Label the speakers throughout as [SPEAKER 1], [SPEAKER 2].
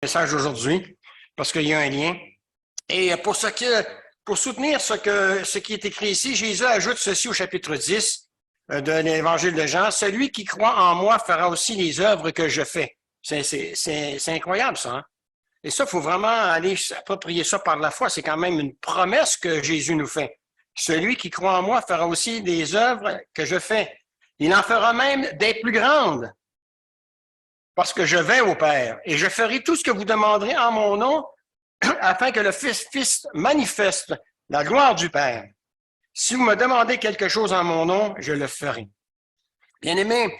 [SPEAKER 1] Message aujourd'hui parce qu'il y a un lien. Et pour soutenir ce qui est écrit ici, Jésus ajoute ceci au chapitre 10 de l'Évangile de Jean. Celui qui croit en moi fera aussi les œuvres que je fais. C'est incroyable, ça. Hein? Et ça, il faut vraiment aller s'approprier ça par la foi. C'est quand même une promesse que Jésus nous fait. Celui qui croit en moi fera aussi des œuvres que je fais. Il en fera même des plus grandes. Parce que je vais au Père, et je ferai tout ce que vous demanderez en mon nom, afin que le Fils manifeste la gloire du Père. Si vous me demandez quelque chose en mon nom, je le ferai. Bien-aimé,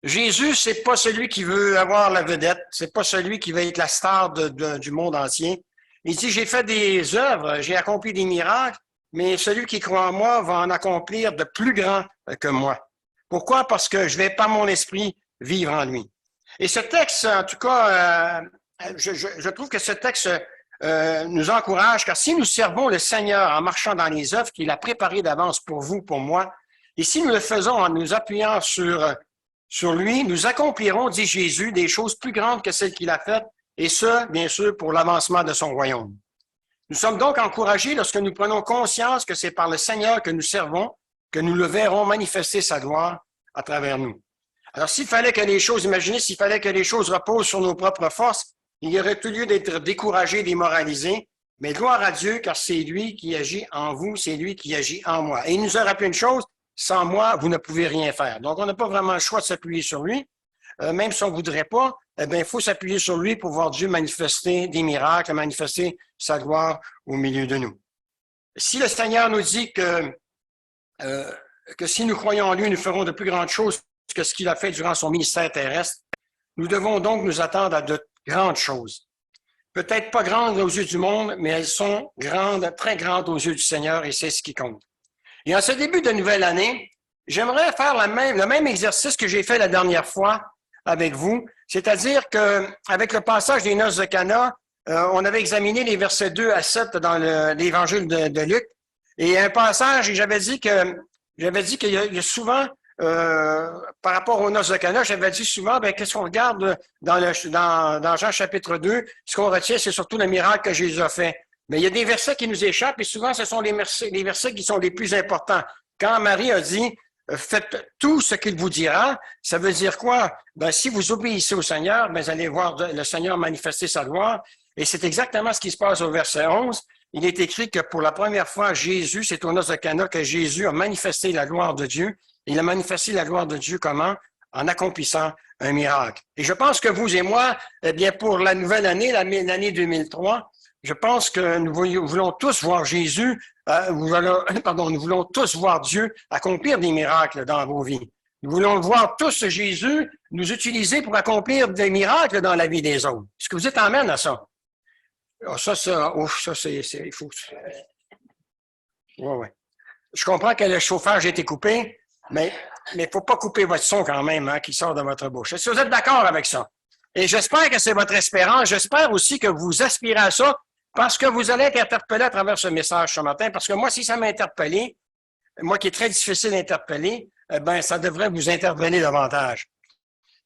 [SPEAKER 1] Jésus, c'est pas celui qui veut avoir la vedette, c'est pas celui qui veut être la star du monde entier. Il dit, j'ai fait des œuvres, j'ai accompli des miracles, mais celui qui croit en moi va en accomplir de plus grands que moi. Pourquoi? Parce que je vais, par mon esprit, vivre en lui. Et ce texte, en tout cas, je trouve que ce texte nous encourage, car si nous servons le Seigneur en marchant dans les œuvres qu'il a préparées d'avance pour vous, pour moi, et si nous le faisons en nous appuyant sur lui, nous accomplirons, dit Jésus, des choses plus grandes que celles qu'il a faites, et ce, bien sûr, pour l'avancement de son royaume. Nous sommes donc encouragés lorsque nous prenons conscience que c'est par le Seigneur que nous servons, que nous le verrons manifester sa gloire à travers nous. Alors, s'il fallait que les choses, imaginez, s'il fallait que les choses reposent sur nos propres forces, il y aurait tout lieu d'être découragé, démoralisé. Mais gloire à Dieu, car c'est lui qui agit en vous, c'est lui qui agit en moi. Et il nous a rappelé une chose, sans moi, vous ne pouvez rien faire. Donc, on n'a pas vraiment le choix de s'appuyer sur lui. Même si on ne voudrait pas, eh bien, il faut s'appuyer sur lui pour voir Dieu manifester des miracles, manifester sa gloire au milieu de nous. Si le Seigneur nous dit que si nous croyons en lui, nous ferons de plus grandes choses que ce qu'il a fait durant son ministère terrestre, nous devons donc nous attendre à de grandes choses. Peut-être pas grandes aux yeux du monde, mais elles sont grandes, très grandes aux yeux du Seigneur, et c'est ce qui compte. Et en ce début de nouvelle année, j'aimerais faire le même exercice que j'ai fait la dernière fois avec vous, c'est-à-dire qu'avec le passage des noces de Cana, on avait examiné les versets 2 à 7 dans l'Évangile de Luc, et un passage, et j'avais dit qu'il y a souvent par rapport aux noces de Cana, j'avais dit souvent, qu'est-ce qu'on regarde dans Jean chapitre 2? Ce qu'on retient, c'est surtout le miracle que Jésus a fait. Mais il y a des versets qui nous échappent et souvent, ce sont les versets qui sont les plus importants. Quand Marie a dit, faites tout ce qu'il vous dira, ça veut dire quoi? Si vous obéissez au Seigneur, vous allez voir le Seigneur manifester sa gloire. Et c'est exactement ce qui se passe au verset 11. Il est écrit que pour la première fois, Jésus, c'est aux noces de Cana que Jésus a manifesté la gloire de Dieu. Il a manifesté la gloire de Dieu comment? En accomplissant un miracle. Et je pense que vous et moi, eh bien, pour la nouvelle année, l'année 2003, je pense que nous voulons tous voir Jésus, nous voulons tous voir Dieu accomplir des miracles dans vos vies. Nous voulons voir tous Jésus nous utiliser pour accomplir des miracles dans la vie des autres. Est-ce que vous êtes amène à ça? Ça, il faut. Ouais. Je comprends que le chauffage a été coupé. Mais il ne faut pas couper votre son quand même, hein, qui sort de votre bouche. Est-ce que vous êtes d'accord avec ça? Et j'espère que c'est votre espérance. J'espère aussi que vous aspirez à ça parce que vous allez être interpellé à travers ce message ce matin. Parce que moi, si ça m'a interpellé, moi qui est très difficile d'interpeller, ça devrait vous interpeller davantage.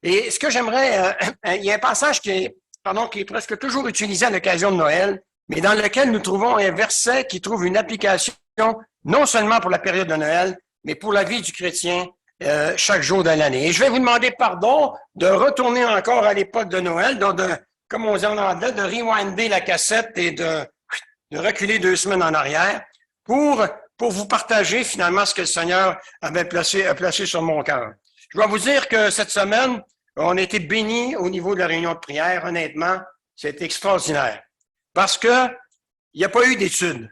[SPEAKER 1] Et ce que j'aimerais, il y a un passage qui est presque toujours utilisé à l'occasion de Noël, mais dans lequel nous trouvons un verset qui trouve une application non seulement pour la période de Noël, mais pour la vie du chrétien chaque jour de l'année. Et je vais vous demander pardon de retourner encore à l'époque de Noël, donc comme on dit en anglais, de rewinder la cassette et de reculer 2 semaines en arrière pour vous partager finalement ce que le Seigneur avait placé sur mon cœur. Je dois vous dire que cette semaine, on a été bénis au niveau de la réunion de prière. Honnêtement, c'est extraordinaire. Parce que il n'y a pas eu d'études.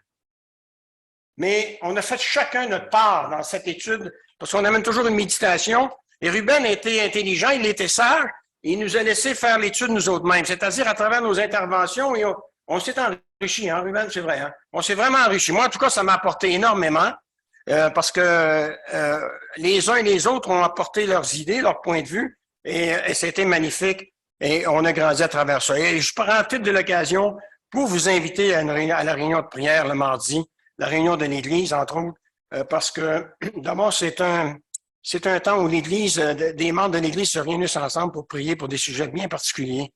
[SPEAKER 1] Mais on a fait chacun notre part dans cette étude, parce qu'on amène toujours une méditation. Et Ruben a été intelligent, il était sage, et il nous a laissé faire l'étude nous autres mêmes, c'est-à-dire à travers nos interventions, et on s'est enrichi, hein, Ruben, c'est vrai. Hein? On s'est vraiment enrichi. Moi, en tout cas, ça m'a apporté énormément, parce que les uns et les autres ont apporté leurs idées, leurs points de vue, et c'était magnifique, et on a grandi à travers ça. Et je prends toute de l'occasion pour vous inviter à la réunion de prière le mardi, la réunion de l'Église, entre autres, parce que d'abord, c'est un temps où l'Église, des membres de l'Église se réunissent ensemble pour prier pour des sujets bien particuliers.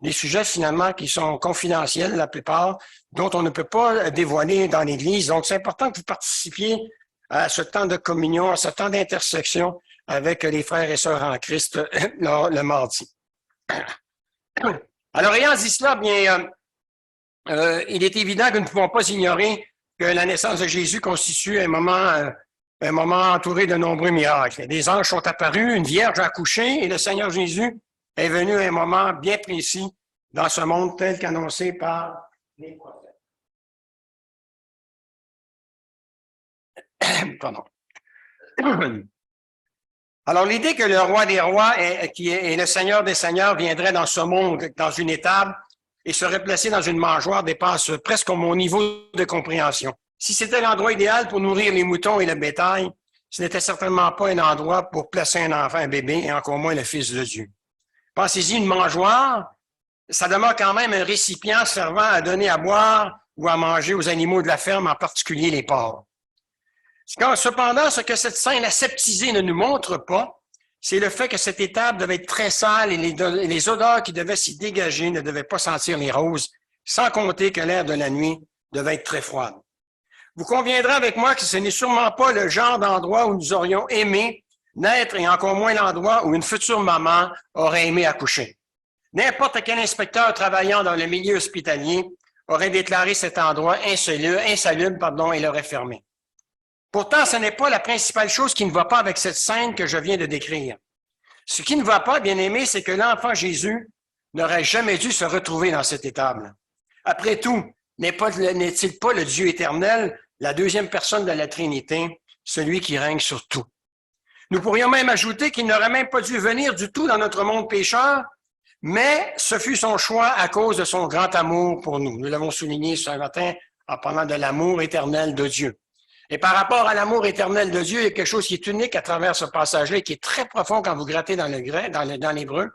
[SPEAKER 1] des sujets finalement qui sont confidentiels, la plupart, dont on ne peut pas dévoiler dans l'Église. Donc, c'est important que vous participiez à ce temps de communion, à ce temps d'intersection avec les frères et sœurs en Christ le mardi. Alors, ayant dit cela, bien, il est évident que nous ne pouvons pas ignorer que la naissance de Jésus constitue un moment entouré de nombreux miracles. Des anges sont apparus, une vierge a accouché et le Seigneur Jésus est venu à un moment bien précis dans ce monde tel qu'annoncé par les prophètes. Pardon. Alors, l'idée que le roi des rois et le Seigneur des seigneurs viendrait dans ce monde, dans une étable, et serait placé dans une mangeoire dépasse presque mon niveau de compréhension. Si c'était l'endroit idéal pour nourrir les moutons et le bétail, ce n'était certainement pas un endroit pour placer un enfant, un bébé, et encore moins le Fils de Dieu. Pensez-y, une mangeoire, ça demeure quand même un récipient servant à donner à boire ou à manger aux animaux de la ferme, en particulier les porcs. Cependant, ce que cette scène aseptisée ne nous montre pas, c'est le fait que cette étable devait être très sale et les odeurs qui devaient s'y dégager ne devaient pas sentir les roses, sans compter que l'air de la nuit devait être très froid. Vous conviendrez avec moi que ce n'est sûrement pas le genre d'endroit où nous aurions aimé naître et encore moins l'endroit où une future maman aurait aimé accoucher. N'importe quel inspecteur travaillant dans le milieu hospitalier aurait déclaré cet endroit insalubre et l'aurait fermé. Pourtant, ce n'est pas la principale chose qui ne va pas avec cette scène que je viens de décrire. Ce qui ne va pas, bien aimé, c'est que l'enfant Jésus n'aurait jamais dû se retrouver dans cette étable. Après tout, n'est-il pas le Dieu éternel, la deuxième personne de la Trinité, celui qui règne sur tout? Nous pourrions même ajouter qu'il n'aurait même pas dû venir du tout dans notre monde pécheur, mais ce fut son choix à cause de son grand amour pour nous. Nous l'avons souligné ce matin en parlant de l'amour éternel de Dieu. Et par rapport à l'amour éternel de Dieu, il y a quelque chose qui est unique à travers ce passage-là et qui est très profond quand vous grattez dans l'hébreu.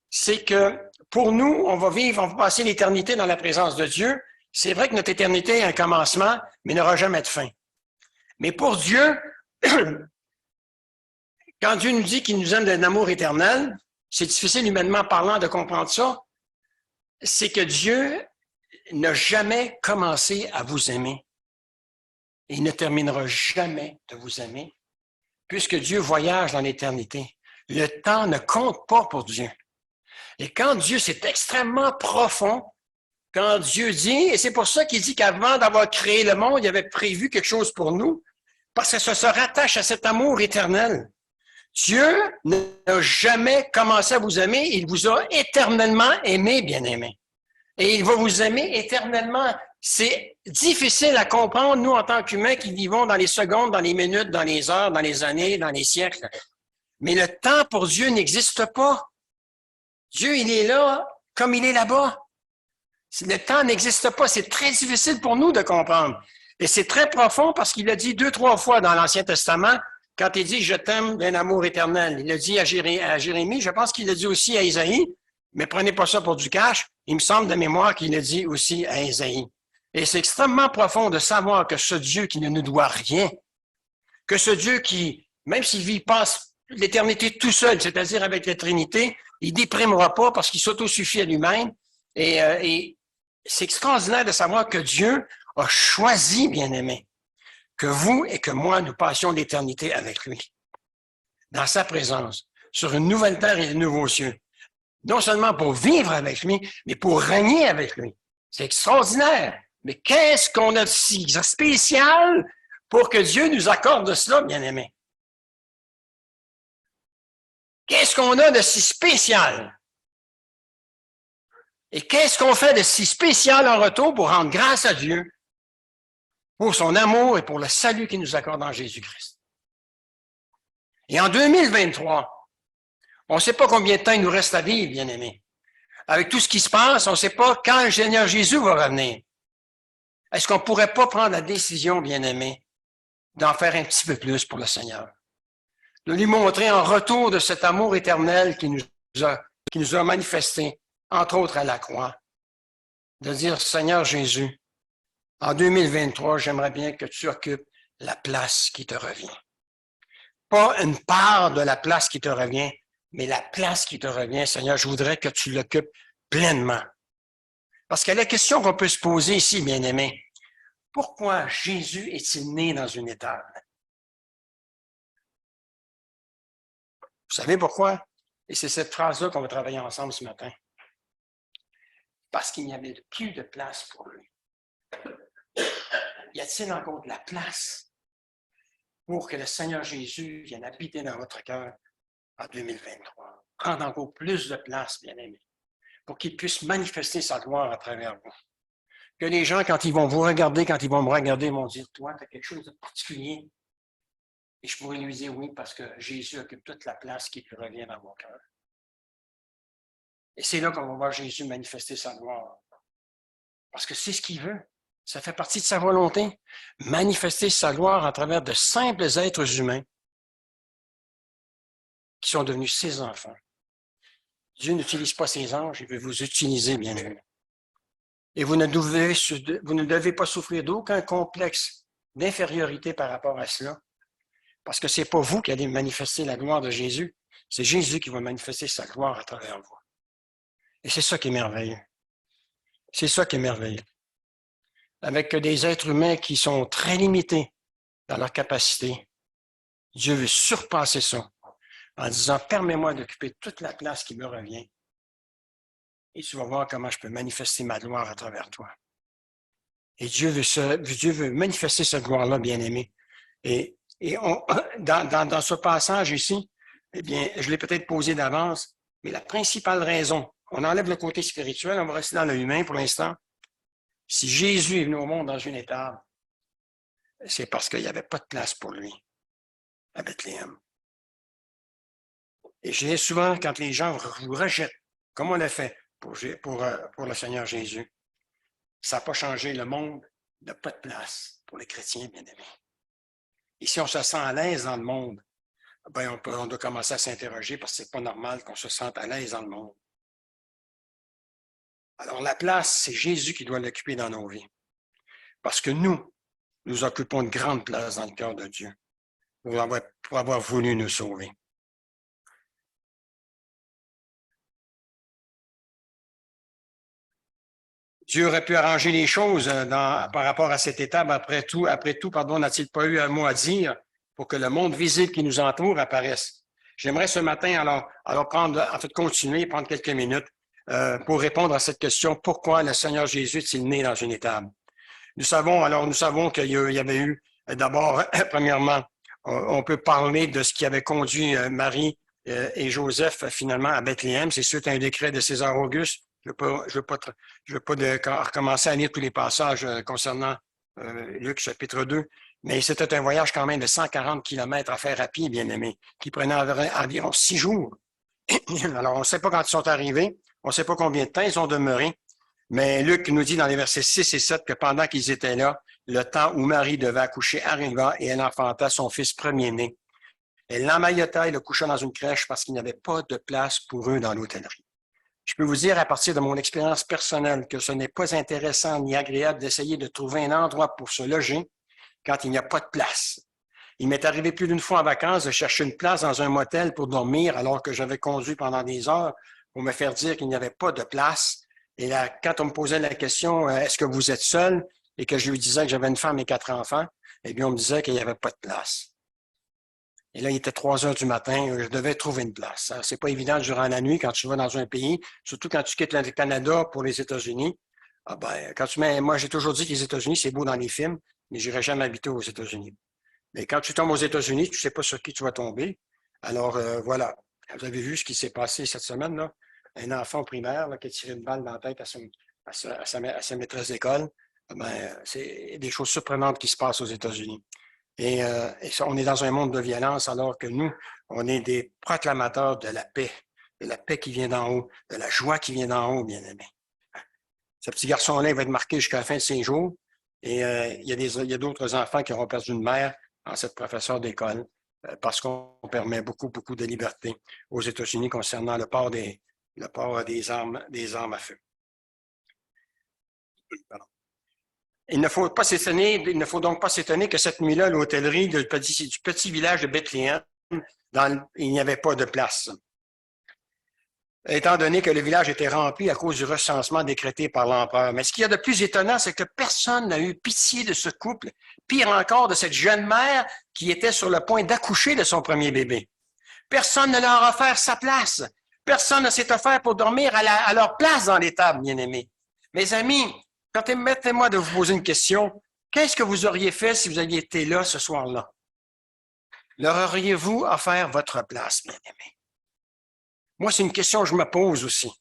[SPEAKER 1] C'est que pour nous, on va passer l'éternité dans la présence de Dieu. C'est vrai que notre éternité a un commencement, mais n'aura jamais de fin. Mais pour Dieu, quand Dieu nous dit qu'il nous aime d'un amour éternel, c'est difficile humainement parlant de comprendre ça, c'est que Dieu n'a jamais commencé à vous aimer. Et il ne terminera jamais de vous aimer, puisque Dieu voyage dans l'éternité. Le temps ne compte pas pour Dieu. Et quand Dieu, c'est extrêmement profond, quand Dieu dit, et c'est pour ça qu'il dit qu'avant d'avoir créé le monde, il avait prévu quelque chose pour nous, parce que ça se rattache à cet amour éternel. Dieu n'a jamais commencé à vous aimer, il vous a éternellement aimé, bien-aimé. Et il va vous aimer éternellement. C'est difficile à comprendre, nous, en tant qu'humains qui vivons dans les secondes, dans les minutes, dans les heures, dans les années, dans les siècles. Mais le temps pour Dieu n'existe pas. Dieu, il est là comme il est là-bas. Le temps n'existe pas. C'est très difficile pour nous de comprendre. Et c'est très profond parce qu'il l'a dit 2-3 fois dans l'Ancien Testament, quand il dit « Je t'aime d'un amour éternel ». Il l'a dit à Jérémie, je pense qu'il l'a dit aussi à Isaïe, mais prenez pas ça pour du cash. Il me semble de mémoire qu'il l'a dit aussi à Isaïe. Et c'est extrêmement profond de savoir que ce Dieu qui ne nous doit rien, que ce Dieu qui, même s'il passe l'éternité tout seul, c'est-à-dire avec la Trinité, il ne déprimera pas parce qu'il s'autosuffit à lui-même. Et c'est extraordinaire de savoir que Dieu a choisi, bien-aimé, que vous et que moi, nous passions l'éternité avec lui, dans sa présence, sur une nouvelle terre et de nouveaux cieux. Non seulement pour vivre avec lui, mais pour régner avec lui. C'est extraordinaire. Mais qu'est-ce qu'on a de si spécial pour que Dieu nous accorde cela, bien-aimés? Qu'est-ce qu'on a de si spécial? Et qu'est-ce qu'on fait de si spécial en retour pour rendre grâce à Dieu pour son amour et pour le salut qu'il nous accorde en Jésus-Christ? Et en 2023, on ne sait pas combien de temps il nous reste à vivre, bien-aimés. Avec tout ce qui se passe, on ne sait pas quand le Seigneur Jésus va revenir. Est-ce qu'on ne pourrait pas prendre la décision, bien-aimés, d'en faire un petit peu plus pour le Seigneur? De lui montrer en retour de cet amour éternel qui nous a manifesté, entre autres à la croix, de dire, Seigneur Jésus, en 2023, j'aimerais bien que tu occupes la place qui te revient. Pas une part de la place qui te revient, mais la place qui te revient, Seigneur, je voudrais que tu l'occupes pleinement. Parce que la question qu'on peut se poser ici, bien-aimés, pourquoi Jésus est-il né dans une étable? Vous savez pourquoi? Et c'est cette phrase-là qu'on va travailler ensemble ce matin. Parce qu'il n'y avait plus de place pour lui. Y a-t-il encore de la place pour que le Seigneur Jésus vienne habiter dans votre cœur en 2023? Prendre encore plus de place, bien-aimés, pour qu'il puisse manifester sa gloire à travers vous. Que les gens, quand ils vont vous regarder, quand ils vont me regarder, vont dire, toi, tu as quelque chose de particulier. Et je pourrais lui dire oui, parce que Jésus occupe toute la place qui lui revient dans mon cœur. Et c'est là qu'on va voir Jésus manifester sa gloire. Parce que c'est ce qu'il veut. Ça fait partie de sa volonté. Manifester sa gloire à travers de simples êtres humains qui sont devenus ses enfants. Dieu n'utilise pas ses anges, il veut vous utiliser, bien aimé. Et vous ne devez pas souffrir d'aucun complexe d'infériorité par rapport à cela. Parce que ce n'est pas vous qui allez manifester la gloire de Jésus, c'est Jésus qui va manifester sa gloire à travers vous. Et c'est ça qui est merveilleux. C'est ça qui est merveilleux. Avec des êtres humains qui sont très limités dans leur capacité, Dieu veut surpasser ça en disant, permets-moi d'occuper toute la place qui me revient. Et tu vas voir comment je peux manifester ma gloire à travers toi. Et Dieu veut manifester cette gloire-là, bien-aimé. Et dans ce passage ici, eh bien, je l'ai peut-être posé d'avance, mais la principale raison, on enlève le côté spirituel, on va rester dans le humain pour l'instant. Si Jésus est venu au monde dans une étable, c'est parce qu'il n'y avait pas de place pour lui à Bethléem. Et je dis souvent, quand les gens vous rejettent, comme on l'a fait pour le Seigneur Jésus, ça n'a pas changé le monde, il n'y a pas de place pour les chrétiens, bien-aimés. Et si on se sent à l'aise dans le monde, ben on doit commencer à s'interroger parce que ce n'est pas normal qu'on se sente à l'aise dans le monde. Alors la place, c'est Jésus qui doit l'occuper dans nos vies. Parce que nous occupons une grande place dans le cœur de Dieu pour avoir voulu nous sauver. Dieu aurait pu arranger les choses par rapport à cette étape. Après tout, n'a-t-il pas eu un mot à dire pour que le monde visible qui nous entoure apparaisse? J'aimerais ce matin alors continuer, prendre quelques minutes pour répondre à cette question. Pourquoi le Seigneur Jésus est-il né dans une étable? Nous savons qu'il y avait eu, d'abord, premièrement, on peut parler de ce qui avait conduit Marie et Joseph finalement à Bethléem. C'est suite à un décret de César Auguste. Je ne veux pas recommencer à lire tous les passages concernant Luc chapitre 2, mais c'était un voyage quand même de 140 km à faire à pied, bien aimé, qui prenait environ 6 jours. Alors, on ne sait pas quand ils sont arrivés, on ne sait pas combien de temps ils ont demeuré, mais Luc nous dit dans les versets 6 et 7 que pendant qu'ils étaient là, le temps où Marie devait accoucher arriva et elle enfanta son fils premier-né. Elle l'emmaillota et le coucha dans une crèche parce qu'il n'y avait pas de place pour eux dans l'hôtellerie. Je peux vous dire à partir de mon expérience personnelle que ce n'est pas intéressant ni agréable d'essayer de trouver un endroit pour se loger quand il n'y a pas de place. Il m'est arrivé plus d'une fois en vacances de chercher une place dans un motel pour dormir alors que j'avais conduit pendant des heures pour me faire dire qu'il n'y avait pas de place. Et là, quand on me posait la question, est-ce que vous êtes seul? Et que je lui disais que j'avais une femme et 4 enfants, eh bien, on me disait qu'il n'y avait pas de place. Et là, il était 3 heures du matin, je devais trouver une place. C'est pas évident durant la nuit quand tu vas dans un pays, surtout quand tu quittes le Canada pour les États-Unis. Ah ben, moi, j'ai toujours dit que les États-Unis, c'est beau dans les films, mais je n'irai jamais habiter aux États-Unis. Mais quand tu tombes aux États-Unis, tu ne sais pas sur qui tu vas tomber. Alors, voilà. Vous avez vu ce qui s'est passé cette semaine, là? Un enfant primaire là, qui a tiré une balle dans la tête à sa maîtresse d'école. Ben, c'est des choses surprenantes qui se passent aux États-Unis. Et ça, on est dans un monde de violence alors que nous, on est des proclamateurs de la paix qui vient d'en haut, de la joie qui vient d'en haut, bien aimé. Ce petit garçon-là, il va être marqué jusqu'à la fin de ses jours. Et il y a d'autres enfants qui auront perdu une mère en cette professeure d'école parce qu'on permet beaucoup de liberté aux États-Unis concernant le port des armes à feu. Pardon. Il ne faut donc pas s'étonner que cette nuit-là, l'hôtellerie du petit village de Bethléem, il n'y avait pas de place. étant donné que le village était rempli à cause du recensement décrété par l'empereur. Mais ce qu'il y a de plus étonnant, c'est que personne n'a eu pitié de ce couple, pire encore de cette jeune mère qui était sur le point d'accoucher de son premier bébé. Personne ne leur a offert sa place. Personne ne s'est offert pour dormir à leur place dans l'étable, bien-aimés. Mes amis, permettez-moi de vous poser une question. Qu'est-ce que vous auriez fait si vous aviez été là ce soir-là? Leur auriez-vous offert votre place, bien-aimés? Moi, c'est une question que je me pose aussi.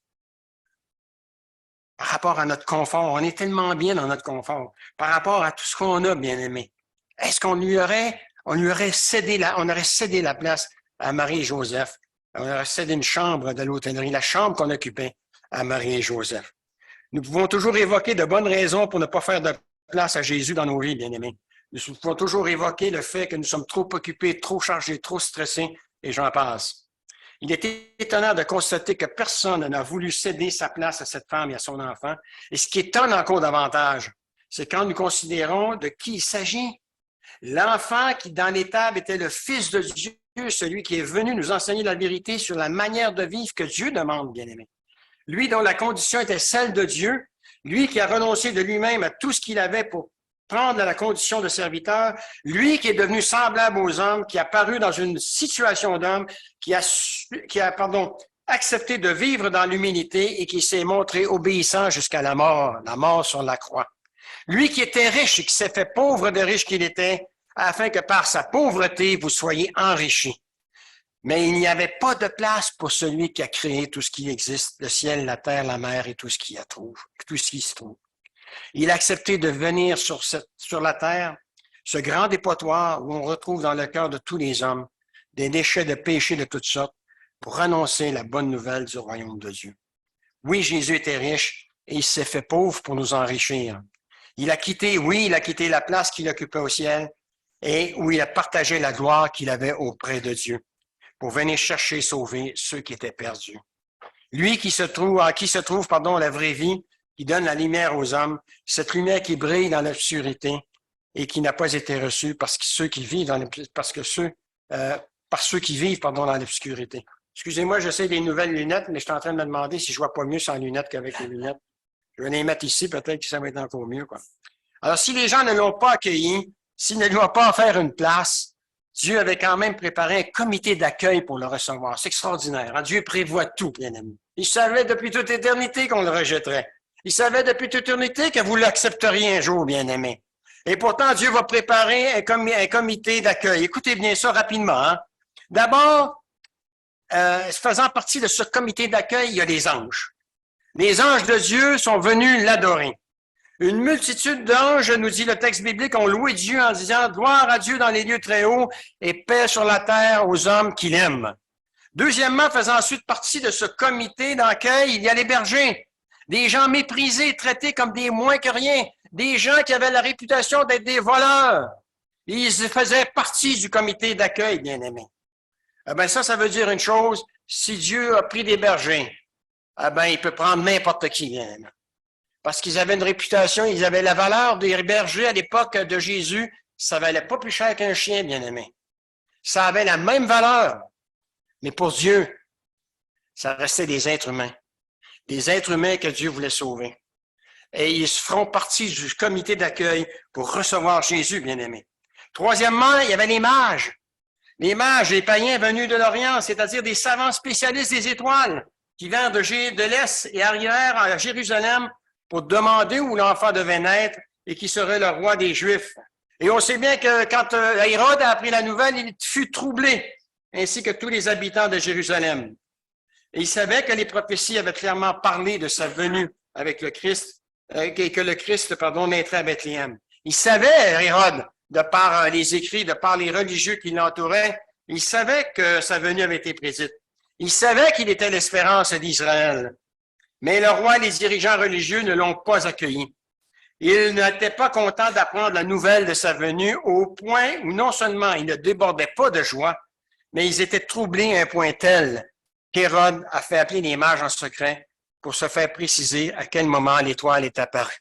[SPEAKER 1] Par rapport à notre confort, on est tellement bien dans notre confort. Par rapport à tout ce qu'on a, bien-aimés, est-ce qu'on aurait cédé la place à Marie et Joseph? On aurait cédé une chambre de l'hôtellerie, la chambre qu'on occupait à Marie et Joseph. Nous pouvons toujours évoquer de bonnes raisons pour ne pas faire de place à Jésus dans nos vies, bien-aimés. Nous pouvons toujours évoquer le fait que nous sommes trop occupés, trop chargés, trop stressés, et j'en passe. Il est étonnant de constater que personne n'a voulu céder sa place à cette femme et à son enfant. Et ce qui étonne encore davantage, c'est quand nous considérons de qui il s'agit. L'enfant qui, dans l'étable, était le Fils de Dieu, celui qui est venu nous enseigner la vérité sur la manière de vivre que Dieu demande, bien-aimé. Lui dont la condition était celle de Dieu, lui qui a renoncé de lui-même à tout ce qu'il avait pour prendre la condition de serviteur, lui qui est devenu semblable aux hommes, qui a paru dans une situation d'homme, qui a accepté de vivre dans l'humilité et qui s'est montré obéissant jusqu'à la mort sur la croix. Lui qui était riche et qui s'est fait pauvre de riche qu'il était, afin que par sa pauvreté, vous soyez enrichis. Mais il n'y avait pas de place pour celui qui a créé tout ce qui existe, le ciel, la terre, la mer et tout ce qui se trouve. Il a accepté de venir sur la terre, ce grand dépotoir où on retrouve dans le cœur de tous les hommes des déchets de péché de toutes sortes pour annoncer la bonne nouvelle du royaume de Dieu. Oui, Jésus était riche et il s'est fait pauvre pour nous enrichir. Il a quitté la place qu'il occupait au ciel et où il a partagé la gloire qu'il avait auprès de Dieu pour venir chercher et sauver ceux qui étaient perdus. Lui en qui se trouve la vraie vie, qui donne la lumière aux hommes, cette lumière qui brille dans l'obscurité et qui n'a pas été reçue par ceux qui vivent dans l'obscurité. Excusez-moi, j'essaie des nouvelles lunettes, mais je suis en train de me demander si je vois pas mieux sans lunettes qu'avec les lunettes. Je vais les mettre ici, peut-être que ça va être encore mieux, quoi. Alors, si les gens ne l'ont pas accueilli, s'ils ne lui ont pas offert une place, Dieu avait quand même préparé un comité d'accueil pour le recevoir. C'est extraordinaire. Hein? Dieu prévoit tout, bien aimé. Il savait depuis toute éternité qu'on le rejetterait. Il savait depuis toute éternité que vous l'accepteriez un jour, bien aimé. Et pourtant, Dieu va préparer un comité d'accueil. Écoutez bien ça rapidement. Hein? D'abord, faisant partie de ce comité d'accueil, il y a les anges. Les anges de Dieu sont venus l'adorer. Une multitude d'anges, nous dit le texte biblique, ont loué Dieu en disant « Gloire à Dieu dans les lieux très hauts et paix sur la terre aux hommes qui l'aiment ». Deuxièmement, faisant ensuite partie de ce comité d'accueil, il y a les bergers, des gens méprisés, traités comme des moins que rien, des gens qui avaient la réputation d'être des voleurs. Ils faisaient partie du comité d'accueil, bien-aimés. Eh bien, ça veut dire une chose, si Dieu a pris des bergers, eh bien, il peut prendre n'importe qui, bien-aimés. Parce qu'ils avaient une réputation, ils avaient la valeur des bergers à l'époque de Jésus, ça valait pas plus cher qu'un chien, bien-aimé. Ça avait la même valeur. Mais pour Dieu, ça restait des êtres humains. Des êtres humains que Dieu voulait sauver. Et ils feront partie du comité d'accueil pour recevoir Jésus, bien-aimé. Troisièmement, il y avait les mages. Les mages, les païens venus de l'Orient, c'est-à-dire des savants spécialistes des étoiles, qui vinrent de l'Est et arrivèrent à Jérusalem pour demander où l'enfant devait naître et qui serait le roi des Juifs. Et on sait bien que quand Hérode a appris la nouvelle, il fut troublé, ainsi que tous les habitants de Jérusalem. Et il savait que les prophéties avaient clairement parlé de sa venue avec le Christ, et que le Christ, naîtrait à Bethléem. Il savait, Hérode, de par les écrits, de par les religieux qui l'entouraient, il savait que sa venue avait été prédite. Il savait qu'il était l'espérance d'Israël. Mais le roi et les dirigeants religieux ne l'ont pas accueilli. Ils n'étaient pas contents d'apprendre la nouvelle de sa venue au point où non seulement ils ne débordaient pas de joie, mais ils étaient troublés à un point tel qu'Hérode a fait appeler les mages en secret pour se faire préciser à quel moment l'étoile est apparue.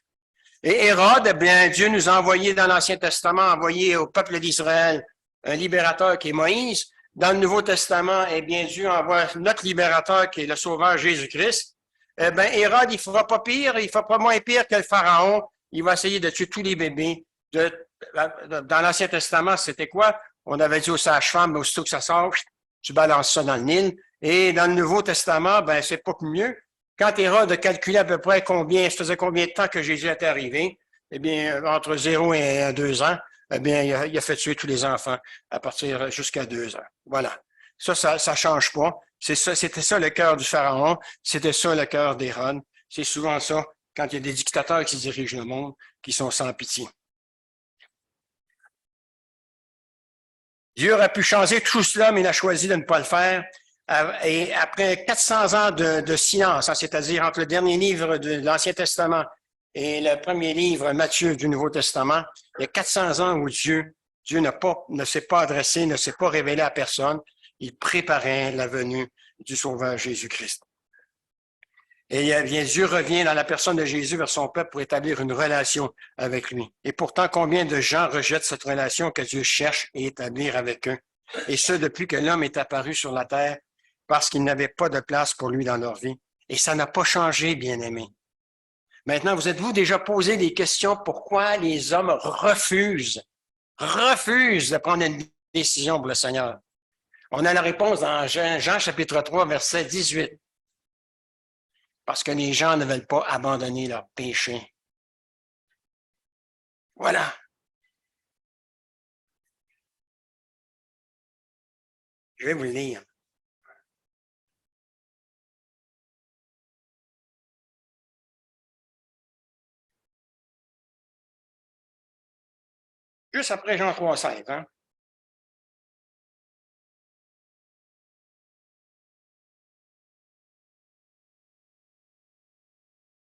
[SPEAKER 1] Et Hérode, eh bien, Dieu nous a envoyé dans l'Ancien Testament, envoyé au peuple d'Israël un libérateur qui est Moïse, dans le Nouveau Testament, eh bien, Dieu envoie notre libérateur qui est le Sauveur Jésus-Christ. Eh bien, Hérode, il ne fera pas pire, il ne fera pas moins pire que le Pharaon. Il va essayer de tuer tous les bébés. Dans l'Ancien Testament, c'était quoi? On avait dit aux sages-femmes, aussitôt que ça sort, tu balances ça dans le Nil. Et dans le Nouveau Testament, ben, c'est pas mieux. Quand Hérode calculait à peu près ça faisait combien de temps que Jésus était arrivé, eh bien, entre 0 et 2 ans, eh bien, il a fait tuer tous les enfants à partir jusqu'à 2 ans. Voilà. Ça change pas. C'était ça le cœur du Pharaon. C'était ça le cœur d'Hérode. C'est souvent ça, quand il y a des dictateurs qui dirigent le monde, qui sont sans pitié. Dieu aurait pu changer tout cela, mais il a choisi de ne pas le faire. Et après 400 ans de silence, c'est-à-dire entre le dernier livre de l'Ancien Testament et le premier livre, Matthieu, du Nouveau Testament, il y a 400 ans où Dieu ne s'est pas adressé, ne s'est pas révélé à personne. Il préparait la venue du Sauveur Jésus-Christ. Et bien, Dieu revient dans la personne de Jésus vers son peuple pour établir une relation avec lui. Et pourtant, combien de gens rejettent cette relation que Dieu cherche à établir avec eux? Et ce, depuis que l'homme est apparu sur la terre, parce qu'il n'avait pas de place pour lui dans leur vie. Et ça n'a pas changé, bien-aimés. Maintenant, vous êtes-vous déjà posé des questions pourquoi les hommes refusent de prendre une décision pour le Seigneur? On a la réponse dans Jean chapitre 3, verset 18. Parce que les gens ne veulent pas abandonner leur péché. Voilà. Je vais vous le lire. Juste après Jean 3, 16, hein?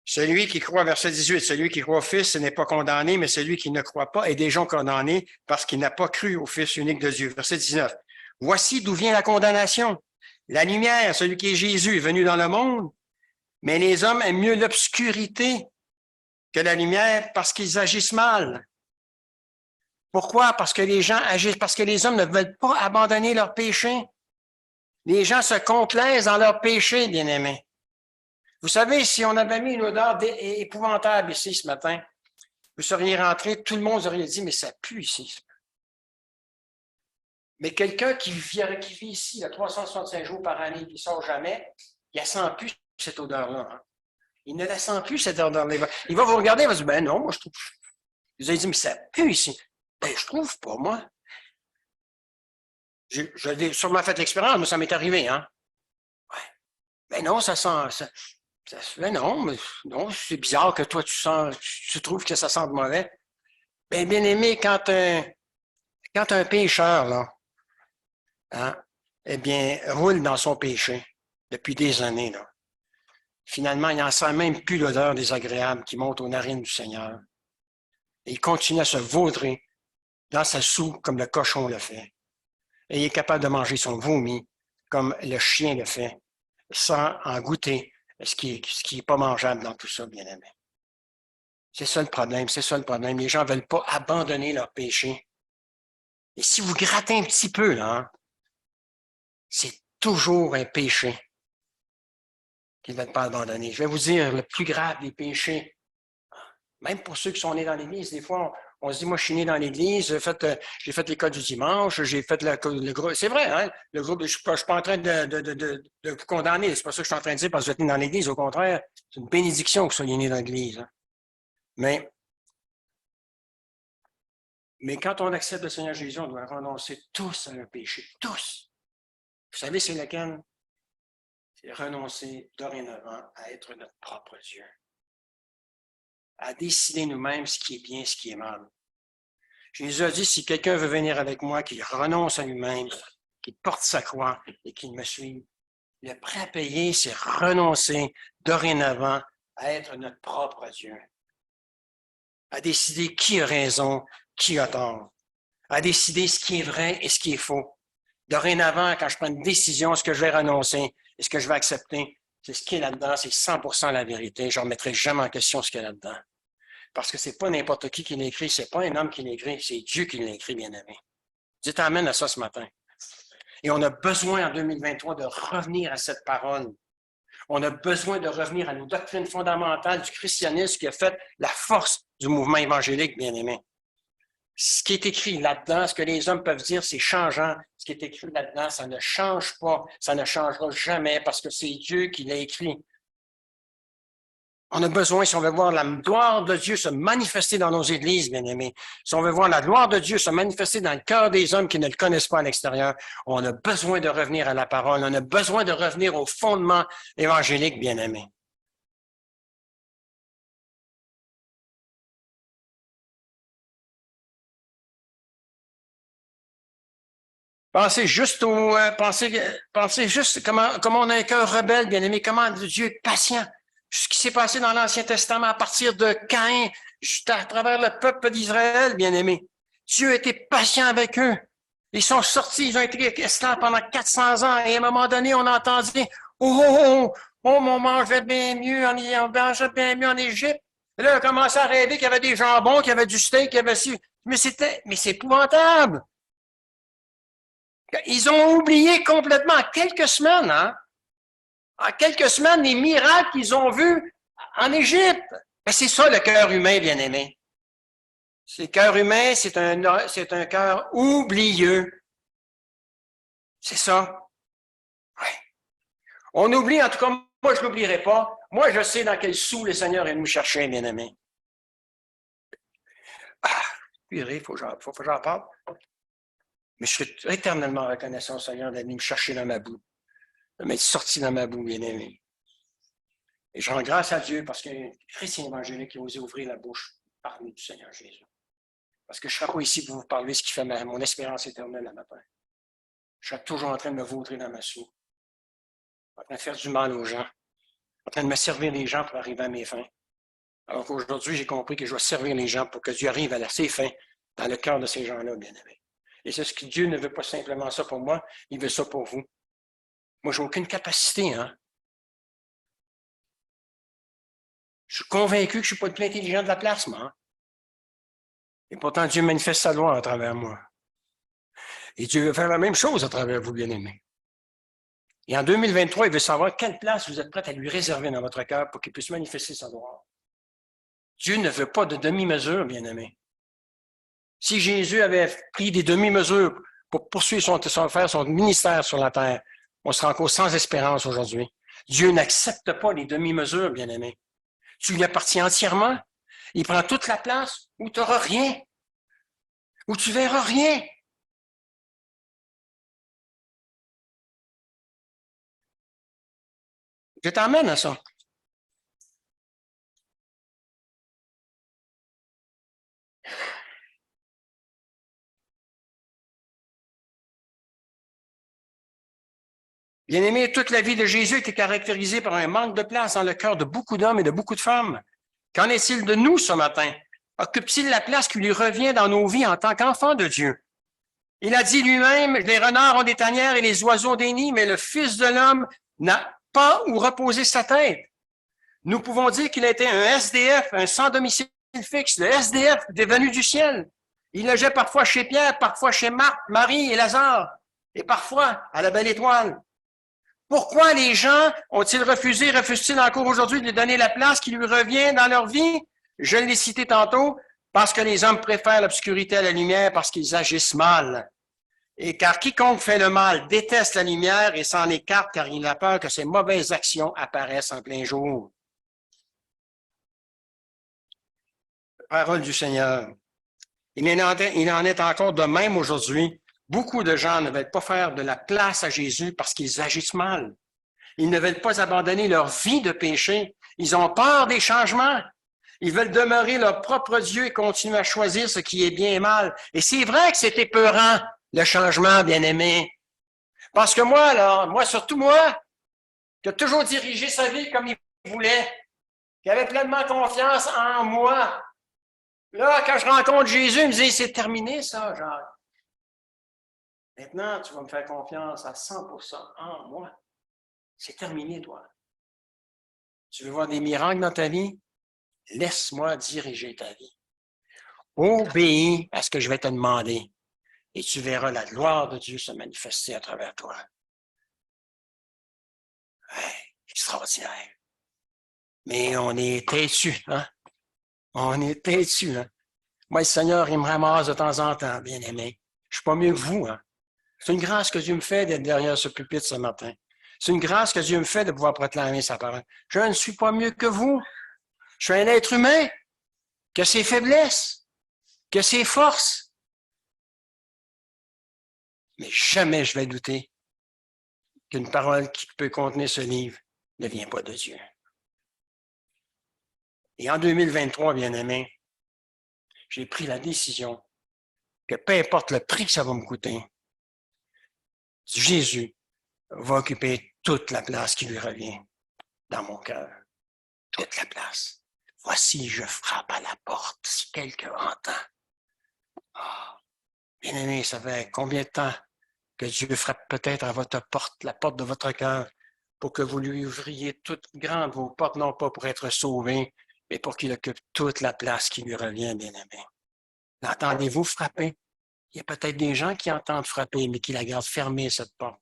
[SPEAKER 1] Celui qui croit, verset 18, celui qui croit au Fils n'est pas condamné, mais celui qui ne croit pas est déjà condamné parce qu'il n'a pas cru au Fils unique de Dieu. Verset 19. Voici d'où vient la condamnation. La lumière, celui qui est Jésus, est venu dans le monde, mais les hommes aiment mieux l'obscurité que la lumière parce qu'ils agissent mal. Pourquoi? Parce que les gens agissent, parce que les hommes ne veulent pas abandonner leur péché. Les gens se complaisent dans leur péché, bien-aimés. Vous savez, si on avait mis une odeur épouvantable ici ce matin, vous seriez rentré, tout le monde aurait dit, mais ça pue ici. Mais quelqu'un qui vit ici, 365 jours par année, qui ne sort jamais, il ne sent plus cette odeur-là. Hein. Il ne la sent plus, cette odeur-là. Il va vous regarder, il va dire, ben non, moi je trouve. Vous allez dire, mais ça pue ici. Ben, je trouve pas, moi. J'ai sûrement fait l'expérience, mais ça m'est arrivé, hein. Ouais. Ben non, ça sent. Ben non, mais non, c'est bizarre que toi, tu trouves que ça sent mauvais. Ben, bien aimé, quand un pécheur, là, hein, eh bien, roule dans son péché depuis des années, là, finalement, il n'en sent même plus l'odeur désagréable qui monte aux narines du Seigneur. Et il continue à se vautrer dans sa soupe comme le cochon le fait. Et il est capable de manger son vomi comme le chien le fait, sans en goûter ce qui est pas mangeable dans tout ça, bien aimé. C'est ça le problème, c'est ça le problème. Les gens ne veulent pas abandonner leur péché. Et si vous grattez un petit peu, là, hein, c'est toujours un péché qu'ils ne veulent pas abandonner. Je vais vous dire, le plus grave des péchés, même pour ceux qui sont nés dans l'Église, des fois, on se dit, moi, je suis né dans l'Église, j'ai fait l'école du dimanche, j'ai fait le groupe. C'est vrai, hein? Le groupe, je ne suis pas en train de vous condamner. C'est pas ça que je suis en train de dire parce que vous êtes né dans l'Église. Au contraire, c'est une bénédiction que vous soyez né dans l'Église. Hein? Mais quand on accepte le Seigneur Jésus, on doit renoncer tous à un péché. Tous. Vous savez, c'est lequel? C'est renoncer dorénavant à être notre propre Dieu. À décider nous-mêmes ce qui est bien, ce qui est mal. Jésus a dit, si quelqu'un veut venir avec moi, qu'il renonce à lui-même, qu'il porte sa croix et qu'il me suive, le prêt à payer, c'est renoncer dorénavant à être notre propre Dieu. À décider qui a raison, qui a tort. À décider ce qui est vrai et ce qui est faux. Dorénavant, quand je prends une décision, ce que je vais renoncer et ce que je vais accepter, c'est ce qui est là-dedans, c'est 100% la vérité. Je ne remettrai jamais en question ce qu'il y a là-dedans. Parce que c'est pas n'importe qui l'a écrit, c'est pas un homme qui l'a écrit, c'est Dieu qui l'a écrit, bien-aimé. Dites amen à ça ce matin. Et on a besoin en 2023 de revenir à cette parole. On a besoin de revenir à nos doctrines fondamentales du christianisme qui a fait la force du mouvement évangélique, bien-aimé. Ce qui est écrit là-dedans, ce que les hommes peuvent dire, c'est changeant. Ce qui est écrit là-dedans, ça ne change pas, ça ne changera jamais parce que c'est Dieu qui l'a écrit. On a besoin, si on veut voir la gloire de Dieu se manifester dans nos églises, bien-aimés, si on veut voir la gloire de Dieu se manifester dans le cœur des hommes qui ne le connaissent pas à l'extérieur, on a besoin de revenir à la parole, on a besoin de revenir au fondement évangélique, bien-aimés. Pensez juste comment on a un cœur rebelle, bien-aimé, comment Dieu est patient. Ce qui s'est passé dans l'Ancien Testament à partir de Caïn, juste à travers le peuple d'Israël, bien-aimé. Dieu était patient avec eux. Ils sont sortis, ils ont été esclaves pendant 400 ans et à un moment donné, on a entendu « Oh, on mangeait bien mieux on mangeait bien mieux en Égypte. » Et là, on a commencé à rêver qu'il y avait des jambons, qu'il y avait du steak, qu'il y avait ci. Mais c'est épouvantable. Ils ont oublié complètement en quelques semaines, hein? En quelques semaines, les miracles qu'ils ont vus en Égypte. C'est ça le cœur humain, bien-aimé. Le cœur humain, c'est un cœur oublieux. C'est ça. Ouais. On oublie, en tout cas, moi, je ne l'oublierai pas. Moi, je sais dans quel sou le Seigneur est nous chercher, bien-aimé. Il faut que j'en parle. Mais je suis éternellement reconnaissant au Seigneur d'être venu me chercher dans ma boue, de m'être sorti dans ma boue, bien-aimé. Et je rends grâce à Dieu parce qu'il y a un chrétien évangélique qui a osé ouvrir la bouche, parler du Seigneur Jésus. Parce que je ne serai pas ici pour vous parler ce qui fait mon espérance éternelle à matin. Je serai toujours en train de me vautrer dans ma soupe, en train de faire du mal aux gens, en train de me servir les gens pour arriver à mes fins. Alors qu'aujourd'hui, j'ai compris que je dois servir les gens pour que Dieu arrive à ses fins dans le cœur de ces gens-là, bien-aimés. Et c'est ce que Dieu ne veut pas simplement ça pour moi, il veut ça pour vous. Moi, je n'ai aucune capacité, hein. Je suis convaincu que je ne suis pas le plus intelligent de la place, moi. Hein? Et pourtant, Dieu manifeste sa loi à travers moi. Et Dieu veut faire la même chose à travers vous, bien-aimés. Et en 2023, il veut savoir quelle place vous êtes prêts à lui réserver dans votre cœur pour qu'il puisse manifester sa gloire. Dieu ne veut pas de demi-mesure, bien-aimés. Si Jésus avait pris des demi-mesures pour poursuivre son ministère sur la terre, on serait encore sans espérance aujourd'hui. Dieu n'accepte pas les demi-mesures, bien-aimés. Tu lui appartiens entièrement. Il prend toute la place où tu n'auras rien, où tu ne verras rien. Je t'emmène à ça. Bien-aimé, toute la vie de Jésus était caractérisée par un manque de place dans le cœur de beaucoup d'hommes et de beaucoup de femmes. Qu'en est-il de nous ce matin? Occupe-t-il la place qui lui revient dans nos vies en tant qu'enfants de Dieu? Il a dit lui-même, les renards ont des tanières et les oiseaux des nids, mais le Fils de l'homme n'a pas où reposer sa tête. Nous pouvons dire qu'il a été un SDF, un sans domicile fixe, le SDF devenu du ciel. Il logeait parfois chez Pierre, parfois chez Marthe, Marie et Lazare, et parfois à la Belle Étoile. Pourquoi les gens refusent-ils encore aujourd'hui de lui donner la place qui lui revient dans leur vie? Je l'ai cité tantôt, parce que les hommes préfèrent l'obscurité à la lumière parce qu'ils agissent mal. Et car quiconque fait le mal déteste la lumière et s'en écarte car il a peur que ses mauvaises actions apparaissent en plein jour. Parole du Seigneur. Il en est encore de même aujourd'hui. Beaucoup de gens ne veulent pas faire de la place à Jésus parce qu'ils agissent mal. Ils ne veulent pas abandonner leur vie de péché. Ils ont peur des changements. Ils veulent demeurer leur propre Dieu et continuer à choisir ce qui est bien et mal. Et c'est vrai que c'est épeurant, le changement, bien-aimé. Parce que surtout moi, qui a toujours dirigé sa vie comme il voulait, qui avait pleinement confiance en moi. Là, quand je rencontre Jésus, il me dit, c'est terminé ça, Jacques. Maintenant, tu vas me faire confiance à 100% en moi. C'est terminé, toi. Tu veux voir des miracles dans ta vie? Laisse-moi diriger ta vie. Obéis à ce que je vais te demander. et tu verras la gloire de Dieu se manifester à travers toi. Ouais, extraordinaire. Mais on est têtu, hein? On est têtu, hein? Moi, le Seigneur, il me ramasse de temps en temps, bien-aimé. Je suis pas mieux que vous, hein? C'est une grâce que Dieu me fait d'être derrière ce pupitre ce matin. C'est une grâce que Dieu me fait de pouvoir proclamer sa parole. Je ne suis pas mieux que vous. Je suis un être humain qui a ses faiblesses, qui a ses forces. Mais jamais je vais douter qu'une parole qui peut contenir ce livre ne vient pas de Dieu. Et en 2023, bien-aimé, j'ai pris la décision que peu importe le prix que ça va me coûter, Jésus va occuper toute la place qui lui revient dans mon cœur. Toute la place. Voici, je frappe à la porte, si quelqu'un entend. Oh, bien-aimé, ça fait combien de temps que Dieu frappe peut-être à votre porte, la porte de votre cœur, pour que vous lui ouvriez toutes grandes vos portes, non pas pour être sauvé, mais pour qu'il occupe toute la place qui lui revient, bien-aimé. L'entendez-vous frapper? Il y a peut-être des gens qui entendent frapper, mais qui la gardent fermée, cette porte,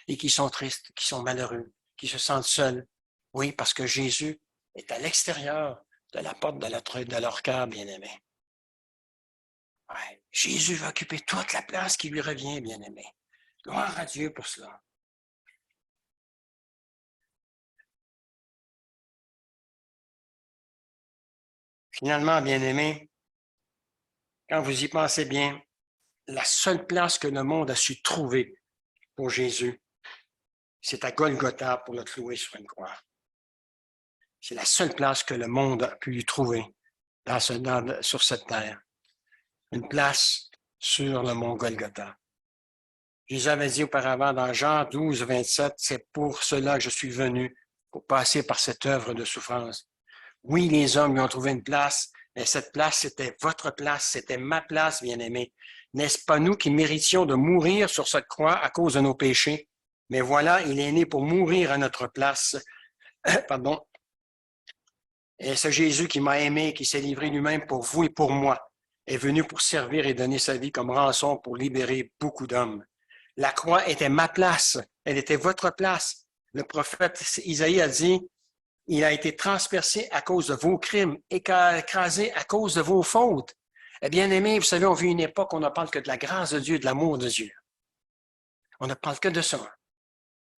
[SPEAKER 1] et qui sont tristes, qui sont malheureux, qui se sentent seuls. Oui, parce que Jésus est à l'extérieur de la porte de leur cœur, bien-aimé. Ouais. Jésus va occuper toute la place qui lui revient, bien-aimé. Gloire à Dieu pour cela. Finalement, bien-aimé, quand vous y pensez bien, la seule place que le monde a su trouver pour Jésus, c'est à Golgotha pour le clouer sur une croix. C'est la seule place que le monde a pu lui trouver sur cette terre. Une place sur le mont Golgotha. Jésus avait dit auparavant dans Jean 12, 27, c'est pour cela que je suis venu, pour passer par cette œuvre de souffrance. Oui, les hommes lui ont trouvé une place, mais cette place, c'était votre place, c'était ma place, bien-aimé. N'est-ce pas nous qui méritions de mourir sur cette croix à cause de nos péchés? Mais voilà, il est né pour mourir à notre place. Pardon. Et c'est Jésus qui m'a aimé, qui s'est livré lui-même pour vous et pour moi, est venu pour servir et donner sa vie comme rançon pour libérer beaucoup d'hommes. La croix était ma place, elle était votre place. Le prophète Isaïe a dit, il a été transpercé à cause de vos crimes, écrasé à cause de vos fautes. Eh bien aimé, vous savez, on vit une époque où on ne parle que de la grâce de Dieu, de l'amour de Dieu. On ne parle que de ça.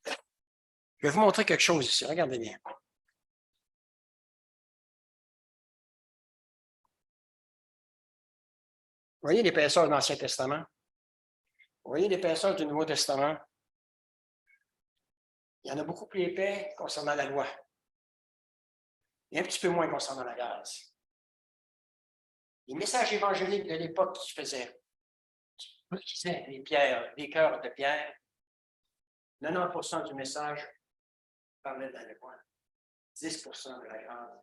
[SPEAKER 1] Je vais vous montrer quelque chose ici, regardez bien. Vous voyez l'épaisseur de l'Ancien Testament? Vous voyez l'épaisseur du Nouveau Testament? Il y en a beaucoup plus épais concernant la loi. Et un petit peu moins concernant la grâce. Les messages évangéliques de l'époque qui faisaient les cœurs de Pierre, 90% du message parlait de la loi. 10% de la grâce.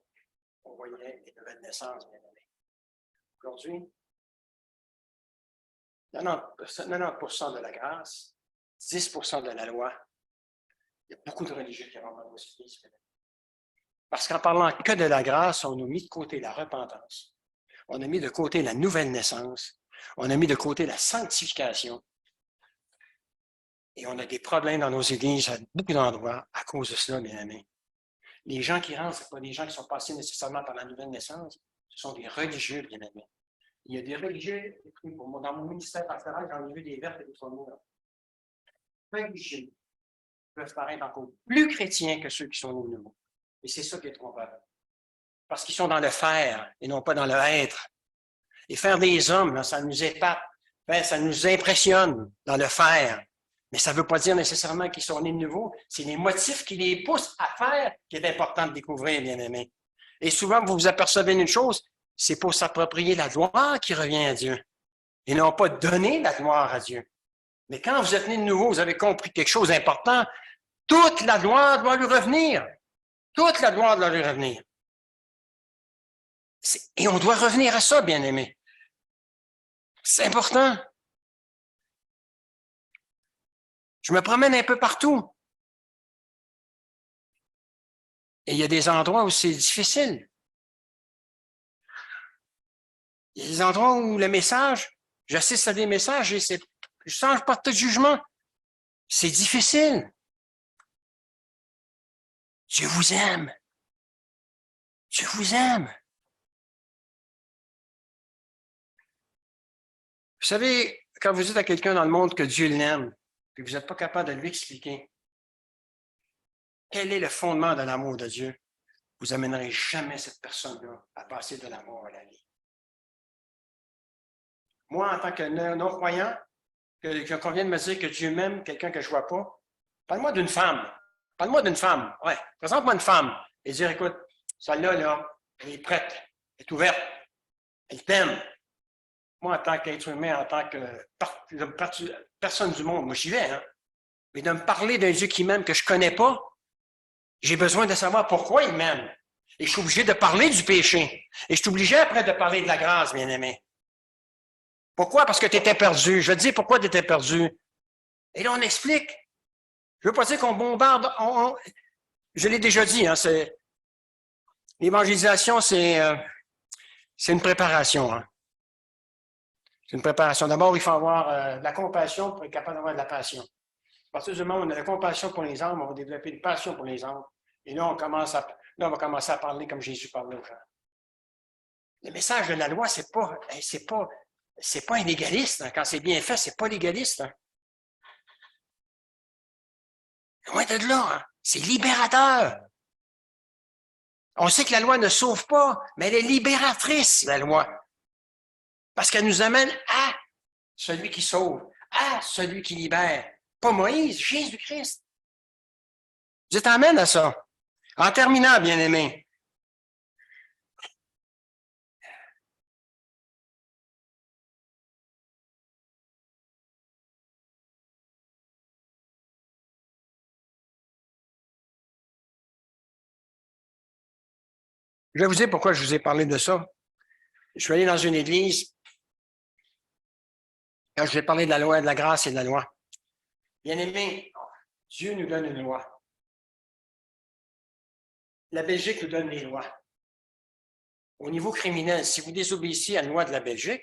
[SPEAKER 1] On voyait les nouvelles naissances, bien aimés. Aujourd'hui, 90% de la grâce, 10% de la loi. Il y a beaucoup de religieux qui rentrent dans cette vie. Parce qu'en parlant que de la grâce, on a mis de côté la repentance. On a mis de côté la nouvelle naissance. On a mis de côté la sanctification. Et on a des problèmes dans nos églises à beaucoup d'endroits à cause de cela, bien aimés. Les gens qui rentrent, ce ne sont pas des gens qui sont passés nécessairement par la nouvelle naissance. Ce sont des religieux, bien aimés. Il y a des religieux, dans mon ministère pastoral, j'en ai vu des vertes et des trombones. Religieux peuvent paraître encore plus chrétiens que ceux qui sont au nouveau. Et c'est ça qui est trompeur. Parce qu'ils sont dans le faire et non pas dans le être. Et faire des hommes, là, ça nous épate, ça nous impressionne dans le faire. Mais ça ne veut pas dire nécessairement qu'ils sont nés de nouveau. C'est les motifs qui les poussent à faire qui est important de découvrir, bien aimé. Et souvent, vous vous apercevez une chose, c'est pour s'approprier la gloire qui revient à Dieu. Et non pas donner la gloire à Dieu. Mais quand vous êtes né de nouveau, vous avez compris quelque chose d'important. Toute la gloire doit lui revenir. Toute la gloire doit lui revenir. Et on doit revenir à ça, bien aimé. C'est important. Je me promène un peu partout. Et il y a des endroits où c'est difficile. Il y a des endroits où le message, J'assiste à des messages et je change pas de jugement. C'est difficile. Dieu vous aime. Dieu vous aime. Vous savez, quand vous dites à quelqu'un dans le monde que Dieu l'aime, et que vous n'êtes pas capable de lui expliquer quel est le fondement de l'amour de Dieu, vous n'amènerez jamais cette personne-là à passer de l'amour à la vie. Moi, en tant que non-croyant, qu'on vient de me dire que Dieu m'aime, quelqu'un que je ne vois pas, parle-moi d'une femme. Parle-moi d'une femme. Ouais, présente-moi une femme. Et dire, écoute, celle-là, là, elle est prête, elle est ouverte, elle t'aime. Moi, en tant qu'être humain, en tant que personne du monde, moi, j'y vais, hein. Mais de me parler d'un Dieu qui m'aime que je ne connais pas, j'ai besoin de savoir pourquoi il m'aime. Et je suis obligé de parler du péché. Et je suis obligé après de parler de la grâce, bien-aimé. Pourquoi? Parce que tu étais perdu. Je vais te dire pourquoi tu étais perdu. Et là, on explique. Je ne veux pas dire qu'on bombarde. Je l'ai déjà dit, hein, l'évangélisation, c'est une préparation. Hein. C'est une préparation. D'abord, il faut avoir de la compassion pour être capable d'avoir de la passion. À partir du moment où on a la compassion pour les âmes, on va développer une passion pour les âmes. Et là, on va commencer à parler comme Jésus parlait aux gens. Le message de la loi, c'est pas inégaliste. Hein. Quand c'est bien fait, c'est pas légaliste. Hein. Loin de là, hein. C'est libérateur. On sait que la loi ne sauve pas, mais elle est libératrice, la loi. Parce qu'elle nous amène à celui qui sauve, à celui qui libère. Pas Moïse, Jésus-Christ. Je t'emmène à ça. En terminant, bien-aimé, je vais vous dire pourquoi je vous ai parlé de ça. Je suis allé dans une église quand je vais parler de la loi, de la grâce et de la loi. Bien-aimé, Dieu nous donne une loi. La Belgique nous donne les lois. Au niveau criminel, si vous désobéissez à la loi de la Belgique,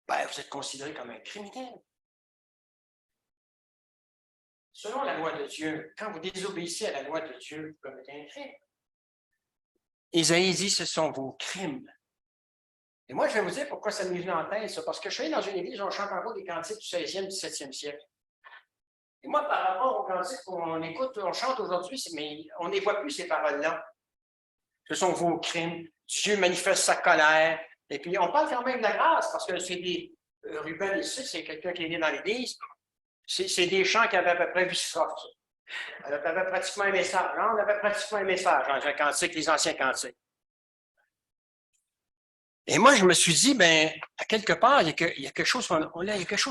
[SPEAKER 1] ben, vous êtes considéré comme un criminel. Selon la loi de Dieu, quand vous désobéissez à la loi de Dieu, vous commettez un crime. Isaïe dit, ce sont vos crimes. Et moi, je vais vous dire pourquoi ça m'est venu en tête, ça, parce que je suis allé dans une église, on chante encore des cantiques du 16e, 17e siècle. Et moi, par rapport aux cantiques qu'on écoute, on chante aujourd'hui, mais on ne voit plus ces paroles-là. Ce sont vos crimes. Dieu manifeste sa colère. Et puis, on parle quand même de la grâce, parce que c'est des... Ruben ici, c'est quelqu'un qui est né dans l'église. C'est des chants qui avaient à peu près 8 strophes. On avait pratiquement un message. Hein? On avait pratiquement un message dans un cantique, les anciens cantiques. Et moi, je me suis dit, ben, à quelque part, il y a quelque chose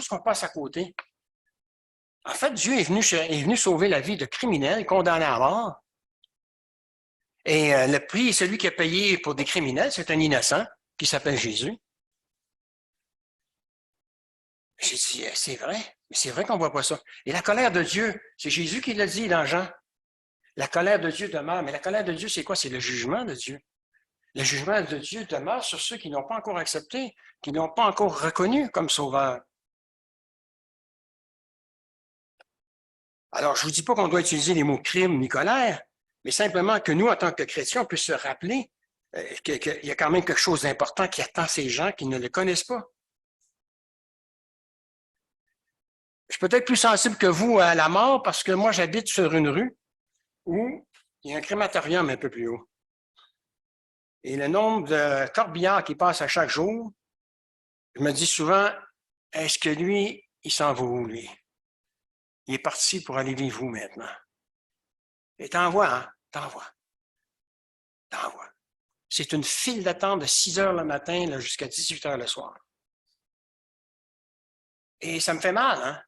[SPEAKER 1] qu'on passe à côté. En fait, Dieu est venu sauver la vie de criminels condamnés à mort. Et le prix, celui qui a payé pour des criminels, c'est un innocent qui s'appelle Jésus. J'ai dit, c'est vrai, mais c'est vrai qu'on ne voit pas ça. Et la colère de Dieu, c'est Jésus qui l'a dit dans Jean. La colère de Dieu demeure. Mais la colère de Dieu, c'est quoi? C'est le jugement de Dieu. Le jugement de Dieu demeure sur ceux qui n'ont pas encore accepté, qui n'ont pas encore reconnu comme sauveur. Alors, je ne vous dis pas qu'on doit utiliser les mots crime ni colère, mais simplement que nous, en tant que chrétiens, on puisse se rappeler qu'il y a quand même quelque chose d'important qui attend ces gens qui ne le connaissent pas. Je suis peut-être plus sensible que vous à la mort parce que moi, j'habite sur une rue où il y a un crématorium un peu plus haut. Et le nombre de corbillards qui passent à chaque jour, je me dis souvent, est-ce que lui, il s'en va où, lui? Il est parti pour aller vivre où maintenant? Et t'envoies, hein? T'envoies. C'est une file d'attente de 6 heures le matin jusqu'à 18 heures le soir. Et ça me fait mal, hein?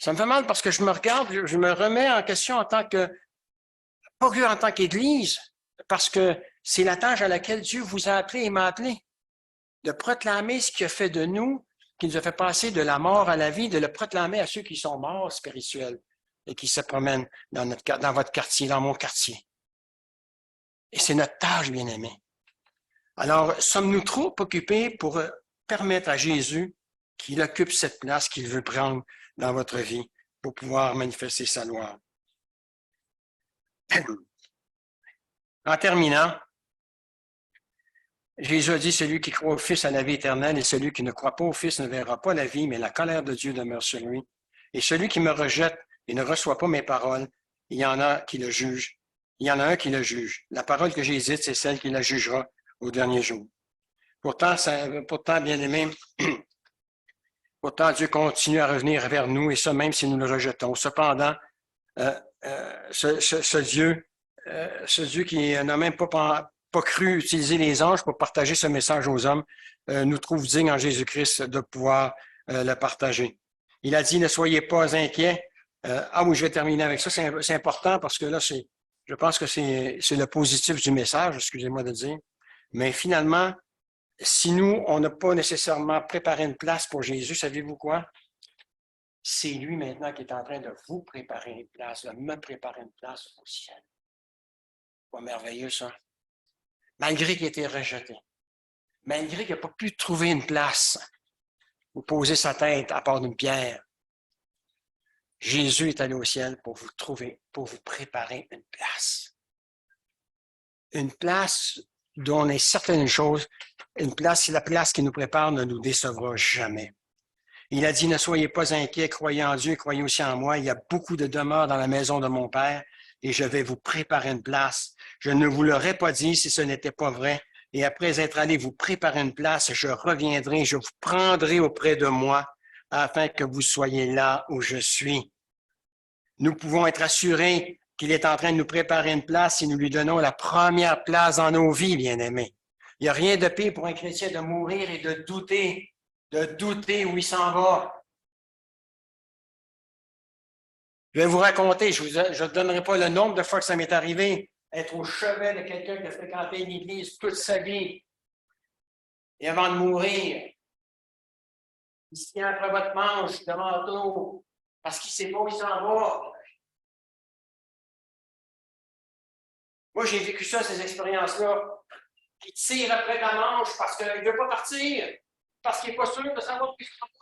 [SPEAKER 1] Ça me fait mal parce que je me regarde, je me remets en question en tant que, pas que en tant qu'Église, parce que c'est la tâche à laquelle Dieu vous a appelé et m'a appelé, de proclamer ce qu'il a fait de nous, qui nous a fait passer de la mort à la vie, de le proclamer à ceux qui sont morts spirituels et qui se promènent dans votre quartier, dans mon quartier. Et c'est notre tâche, bien-aimés. Alors, sommes-nous trop occupés pour permettre à Jésus qu'il occupe cette place qu'il veut prendre dans votre vie pour pouvoir manifester sa gloire. En terminant, Jésus a dit, celui qui croit au Fils a la vie éternelle et celui qui ne croit pas au Fils ne verra pas la vie, mais la colère de Dieu demeure sur lui. Et celui qui me rejette et ne reçoit pas mes paroles, il y en a qui le jugent. Il y en a un qui le juge. La parole que j'ai dite, c'est celle qui la jugera au dernier jour. Pourtant, bien-aimés, pourtant Dieu continue à revenir vers nous, et ça même si nous le rejetons. Cependant, ce Dieu qui n'a même pas cru utiliser les anges pour partager ce message aux hommes, nous trouve dignes en Jésus-Christ de pouvoir le partager. Il a dit, ne soyez pas inquiets. Oui, je vais terminer avec ça. C'est important parce que là, je pense que c'est le positif du message, excusez-moi de dire. Mais finalement, si nous, on n'a pas nécessairement préparé une place pour Jésus, savez-vous quoi? C'est lui maintenant qui est en train de vous préparer une place, de me préparer une place au ciel. Pas merveilleux, ça? Malgré qu'il ait été rejeté, malgré qu'il n'a pas pu trouver une place où poser sa tête à part d'une pierre, Jésus est allé au ciel pour vous trouver, pour vous préparer une place. Une place dont on est certaine chose, une place, c'est la place qui nous prépare, ne nous décevra jamais. Il a dit, ne soyez pas inquiets, croyez en Dieu, croyez aussi en moi. Il y a beaucoup de demeures dans la maison de mon Père et je vais vous préparer une place. Je ne vous l'aurais pas dit si ce n'était pas vrai. Et après être allé vous préparer une place, je reviendrai, je vous prendrai auprès de moi afin que vous soyez là où je suis. Nous pouvons être assurés qu'il est en train de nous préparer une place si nous lui donnons la première place dans nos vies, bien-aimés. Il n'y a rien de pire pour un chrétien de mourir et de douter où il s'en va. Je vais vous raconter, je ne donnerai pas le nombre de fois que ça m'est arrivé, être au chevet de quelqu'un qui a fréquenté une église toute sa vie. Et avant de mourir, il se tient après votre manche de manteau parce qu'il ne sait pas où il s'en va. Moi, j'ai vécu ça, ces expériences-là. Il tire après la manche parce qu'il ne veut pas partir, parce qu'il n'est pas sûr de savoir où il s'en va.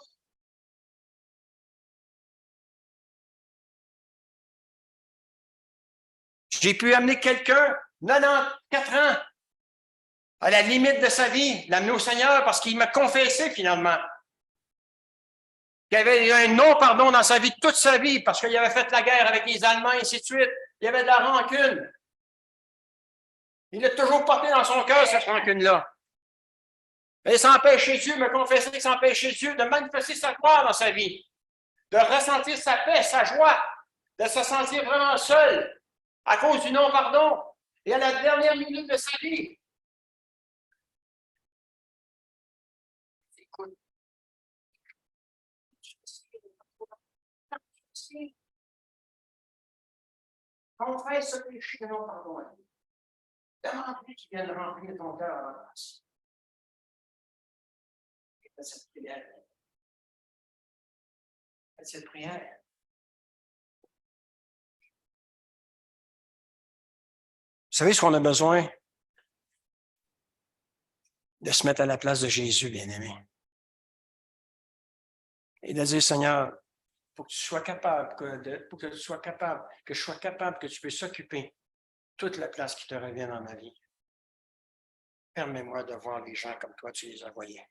[SPEAKER 1] J'ai pu amener quelqu'un, 94 ans, à la limite de sa vie, l'amener au Seigneur parce qu'il m'a confessé finalement. Il y avait un non-pardon dans sa vie, toute sa vie, parce qu'il avait fait la guerre avec les Allemands et ainsi de suite. Il y avait de la rancune. Il a toujours porté dans son cœur cette rancune-là. Et ça empêchait Dieu, me confesser que ça empêchait Dieu de manifester sa gloire dans sa vie, de ressentir sa paix, sa joie, de se sentir vraiment seul à cause du non-pardon et à la dernière minute de sa vie. Écoute, confesse ce péché de non-pardon. Demande-lui qu'il vienne remplir ton cœur à la place. Et fais cette prière. Fais cette prière. Vous savez ce qu'on a besoin? De se mettre à la place de Jésus, bien-aimé. Et de dire, Seigneur, pour que tu sois capable, que je sois capable que tu puisses occuper toute la place qui te revient dans ma vie. Permets-moi de voir les gens comme toi, tu les as voyés.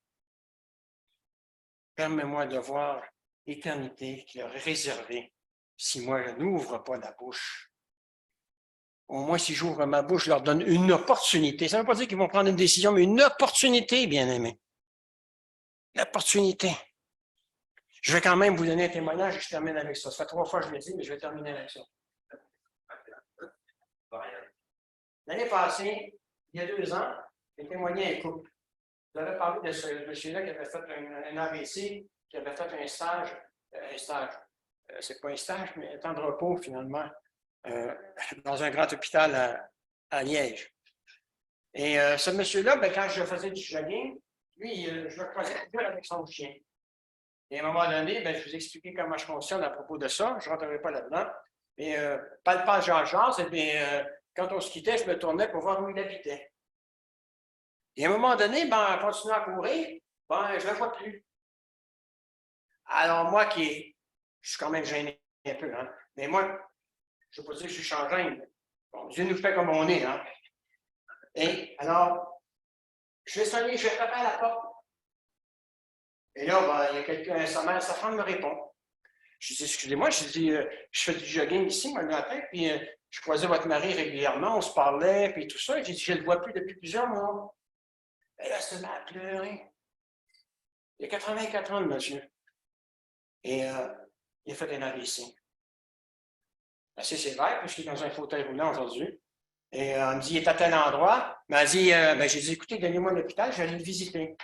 [SPEAKER 1] Permets-moi de voir l'éternité qui leur est réservée si moi je n'ouvre pas la bouche. Au moins, si j'ouvre ma bouche, je leur donne une opportunité. Ça ne veut pas dire qu'ils vont prendre une décision, mais une opportunité, bien-aimé. Une opportunité. Je vais quand même vous donner un témoignage et je termine avec ça. Ça fait 3 fois que je l'ai dit, mais je vais terminer avec ça. L'année passée, il y a 2 ans, j'ai témoigné à un couple. J'avais parlé de ce monsieur-là qui avait fait un AVC, qui avait fait un stage. C'est pas un stage, mais un temps de repos, finalement, dans un grand hôpital à Liège. Et ce monsieur-là, quand je faisais du jogging, lui, je le croisais avec son chien. Et à un moment donné, je vous expliquais comment je fonctionne à propos de ça. Je ne rentrerai pas là-dedans. Et pas Jean-Jean, et puis quand on se quittait, je me tournais pour voir où il habitait. Et à un moment donné, en continuant à courir, je ne le vois plus. Alors, moi je suis quand même gêné un peu, hein, mais moi, je ne veux pas dire que je suis changeant. Bon, Dieu nous fait comme on est, hein. Et alors, je vais sonner, je vais frapper à la porte. Et là, ben, il y a quelqu'un, sa femme me répond. Je dis, excusez-moi, je dis, je fais du jogging ici, moi, le matin, puis je croisais votre mari régulièrement, on se parlait, puis tout ça. J'ai dit, je ne le vois plus depuis plusieurs mois. Et là, elle se met à pleurer. Il a 84 ans, le monsieur. Et il a fait un AVC. Assez sévère, parce qu'il est dans un fauteuil roulant aujourd'hui. Et elle me dit, il est à tel endroit. Mais elle dit, ben, j'ai dit, écoutez, donnez-moi l'hôpital, je vais aller le visiter.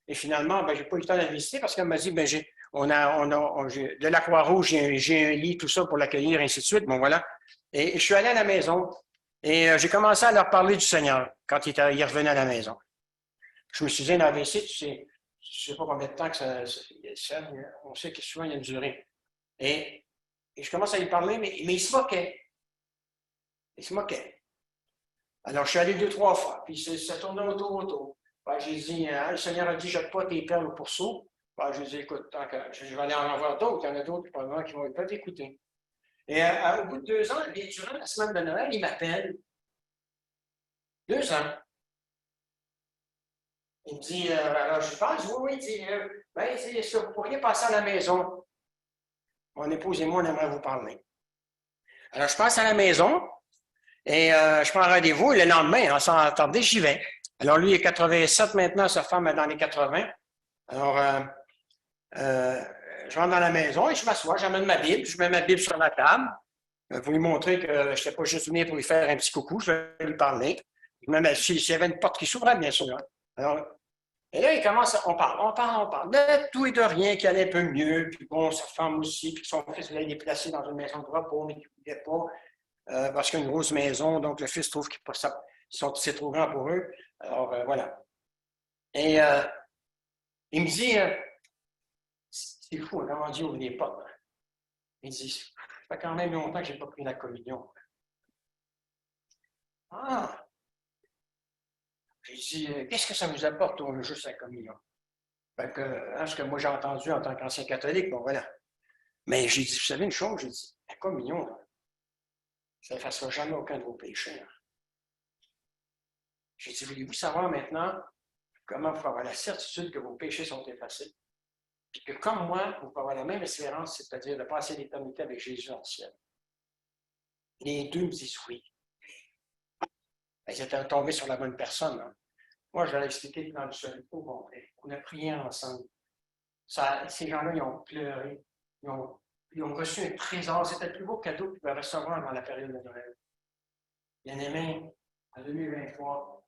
[SPEAKER 1] Et finalement, ben, je n'ai pas eu le temps de le visiter parce qu'elle m'a dit, ben, de la Croix-Rouge, j'ai un lit, tout ça pour l'accueillir, ainsi de suite. Bon, voilà. Et je suis allé à la maison et j'ai commencé à leur parler du Seigneur quand il revenait à la maison. Je me suis dit, un AVC, tu sais, je ne sais pas combien de temps que on sait que souvent il y a une durée. Et je commence à lui parler, mais il se moquait. Il se moquait. Alors, je suis allé 2, 3 fois, puis ça tournait autour. Ben, j'ai dit, le Seigneur a dit, jette pas tes perles au pourceau. Ben, je lui ai dit, écoute, tant que je vais aller en voir d'autres, il y en a d'autres probablement qui vont peut-être écouter. Et au bout de 2 ans, durant la semaine de Noël, il m'appelle. 2 ans. Il me dit, alors je pense, oui, il dit, ben, il dit, vous pourriez passer à la maison. Mon épouse et moi, on aimerait vous parler. Alors, je passe à la maison et je prends rendez-vous. Et le lendemain, on s'en attendait, j'y vais. Alors, lui, il est 87 maintenant, sa femme est dans les 80. Alors, je rentre dans la maison et je m'assois, j'amène ma Bible, je mets ma Bible sur la table pour lui montrer que je n'étais pas juste venu pour lui faire un petit coucou, je vais lui parler. Même s'il y avait une porte qui s'ouvrait, bien sûr. Hein. Alors, et là, on parle de tout et de rien qui allait un peu mieux, puis bon, sa femme aussi, puis son fils voulait les placer dans une maison de repos, mais qu'il ne voulait pas, parce qu'il y a une grosse maison, donc le fils trouve c'est trop grand pour eux. Alors, voilà. Et il me dit, c'est fou, comment Dieu ouvre des portes. Il dit, ça fait quand même longtemps que je n'ai pas pris la communion. Ah! J'ai dit, qu'est-ce que ça vous apporte, juste la communion? Fait que, ce que moi j'ai entendu en tant qu'ancien catholique, bon voilà. Mais j'ai dit, vous savez une chose, j'ai dit, la communion, là, ça n'effacera jamais aucun de vos péchés. Hein. J'ai dit, voulez-vous savoir maintenant comment vous pouvez avoir la certitude que vos péchés sont effacés? Puis que comme moi, vous pouvez avoir la même espérance, c'est-à-dire de passer l'éternité avec Jésus dans le ciel. Les deux me disent oui. Ils étaient tombés sur la bonne personne. Hein. Moi, je leur ai expliqué dans le seul coup, on a prié ensemble. Ces gens-là, ils ont pleuré. Ils ont reçu un trésor. C'était le plus beau cadeau qu'ils pouvaient recevoir dans la période de Noël. Bien-aimé, en 2023,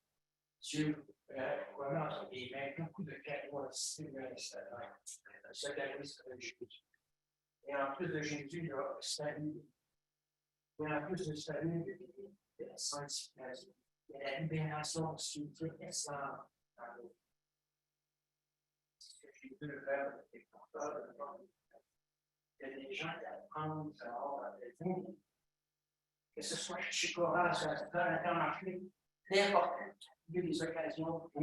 [SPEAKER 1] Dieu va mettre entre les mains beaucoup de cadeaux à ce cadeau s'appelle Jésus. Et en plus de Jésus, il y a salut. Et en plus de salut, il y a la sanctification. Il y a la libération aussi. Dieu descend dans l'eau. Ce que Jésus veut faire est porteur de l'homme. Il y a des gens qui apprennent dehors avec vous. Que ce soit chez Cora, sur la marché, n'importe où. Il y a des occasions pour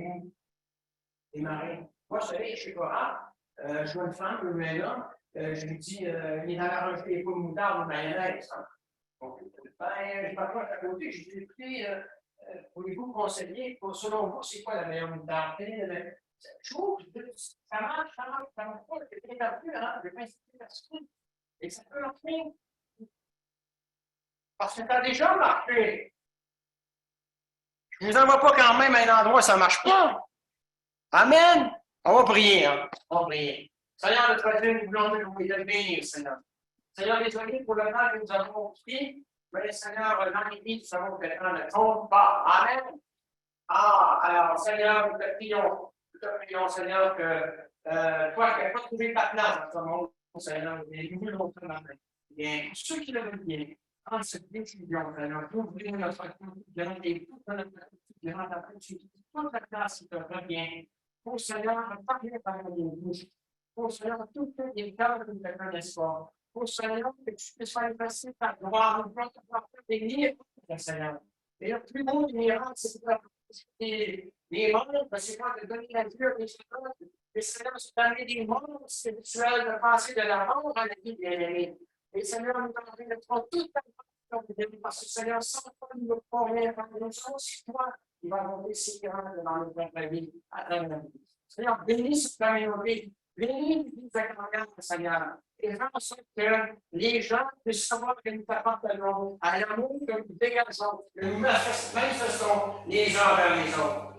[SPEAKER 1] démarrer. Moi, je savais, chez Cora, je vois une femme, un homme, je lui dis, il est dans la rangée des pommes moutarde ou mayonnaise. Donc, ben, je m'approche à côté, je dis, écoutez, pouvez-vous conseiller, selon vous, c'est quoi la meilleure moutarde? Je trouve que ça marche pas, c'est bien perdu, hein, je vais pas inciter personne. Et ça peut marcher. Parce que ça a déjà marché. Je ne vous envoie pas quand même à un endroit où ça ne marche pas. Amen. On va prier. Hein? On va prier. Seigneur, notre Dieu, nous voulons nous bénir, Seigneur. Seigneur, désolé pour le temps que nous avons pris. Mais Seigneur, dans les vies, nous savons que le temps ne compte pas. Amen. Ah, alors, Seigneur, nous te prions, Seigneur, que toi qui n'as pas trouvé ta place dans ce monde, Seigneur, nous voulons te demander. Bien, ceux qui le veulent bien, prendre cette décision, Seigneur, d'ouvrir notre compte, de toute notre durant ta toute la place qui te revient. Pour Seigneur, parler par les bouches. Pour Seigneur, tout les cœurs qui ne te connaissent pas. Pour Seigneur, que tu puisses faire passer ta gloire, nous voulons te voir bénir, Seigneur. Et le plus beau des miracles, c'est les membres, c'est quand de donner la vie à des gens,
[SPEAKER 2] Le Seigneur nous a donné des mondes spirituels de passer de la mort à la vie bien-aimée. Et le Seigneur nous a donné de prendre toute la mort parce que le Seigneur, sans toi, nous ne pouvons rien faire. Nous sommes aussi toi qui va monter si grand dans notre vie. Seigneur, bénis cette communauté. Bénis les accompagnants, Seigneur. Et fais en sorte que les gens puissent savoir que nous t'appartenons à l'amour que nous dégageons, que nous manifestons les uns vers les autres.